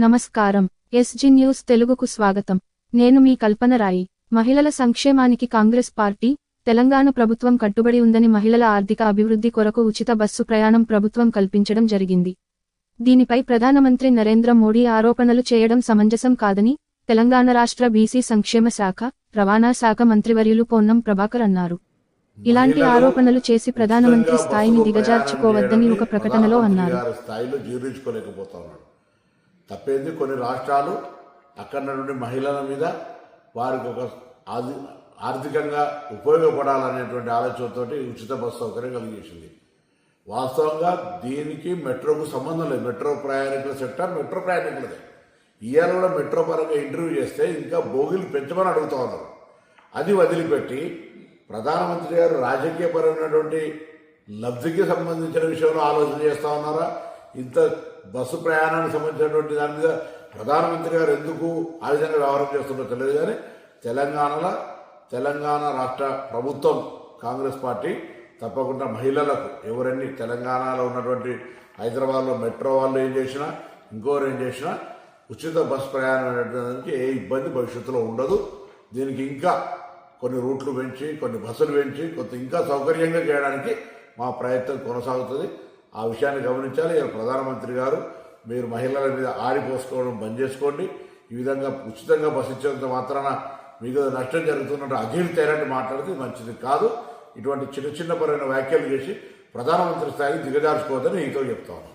నమస్కారం. SG news తెలుగుకు స్వాగతం. నేను మీ కల్పన రాయి. మహిళల సంక్షేమానికి కాంగ్రెస్ పార్టీ, తెలంగాణ ప్రభుత్వం కట్టుబడి ఉందని మహిళల ఆర్థిక అభివృద్ధి కొరకు ఉచిత బస్సు ప్రయాణం ప్రభుత్వం కల్పించడం జరిగింది. దీనిపై ప్రధానమంత్రి నరేంద్ర మోడీ ఆరోపణలు చేయడం సమంజసం కాదని తెలంగాణ రాష్ట్ర బీసీ సంక్షేమ శాఖ, రవాణా శాఖ మంత్రివర్యులు పొన్నం ప్రభాకర్ అన్నారు. ఇలాంటి ఆరోపణలు చేసి ప్రధానమంత్రి స్థాయిని దిగజార్చుకోవద్దని ఒక ప్రకటనలో అన్నారు. తప్పేంది కొన్ని రాష్ట్రాలు అక్కడ నుండి మహిళల మీద వారికి ఒక ఆర్థికంగా ఉపయోగపడాలనేటువంటి ఆలోచనతో ఉచిత బస్సు సౌకర్యం కలిగేసింది. వాస్తవంగా దీనికి మెట్రోకు సంబంధం లేదు. మెట్రో ప్రయాణికుల సెక్టర్ మెట్రో ప్రయాణికులదే. ఇవాళ కూడా మెట్రో పరంగా ఇంటర్వ్యూ చేస్తే ఇంకా బోగిలు పెంచమని అడుగుతా ఉన్నారు. అది వదిలిపెట్టి ప్రధానమంత్రి గారు రాజకీయపరమైనటువంటి లబ్ధికి సంబంధించిన విషయంలో ఆలోచన చేస్తూ ఉన్నారా? ఇంత బస్సు ప్రయాణానికి సంబంధించినటువంటి దాని మీద ప్రధానమంత్రి గారు ఎందుకు ఆ విధంగా వ్యవహారం చేస్తుందో తెలియదు. కానీ తెలంగాణ రాష్ట్ర ప్రభుత్వం కాంగ్రెస్ పార్టీ తప్పకుండా మహిళలకు ఎవరన్నీ తెలంగాణలో ఉన్నటువంటి హైదరాబాద్లో మెట్రో వాళ్ళు ఏం చేసినా ఇంకోరు ఏం చేసినా ఉచిత బస్సు ప్రయాణం అనేటువంటి ఏ ఇబ్బంది భవిష్యత్తులో ఉండదు. దీనికి ఇంకా కొన్ని రూట్లు పెంచి కొన్ని బస్సులు పెంచి కొంత ఇంకా సౌకర్యంగా చేయడానికి మా ప్రయత్నం కొనసాగుతుంది. ఆ విషయాన్ని గమనించాలి. ప్రధానమంత్రి గారు మీరు మహిళల మీద ఆడిపోసుకోవడం బంద్ చేసుకోండి. ఈ విధంగా ఉచితంగా బస్సు ఇచ్చేంత మాత్రాన మీకు నష్టం జరుగుతున్నట్టు అజీర్తైనట్టు మాట్లాడితే మంచిది కాదు. ఇటువంటి చిన్న పరమైన వ్యాఖ్యలు చేసి ప్రధానమంత్రి స్థాయికి దిగజార్చుకోవద్దని నీతో చెప్తాను.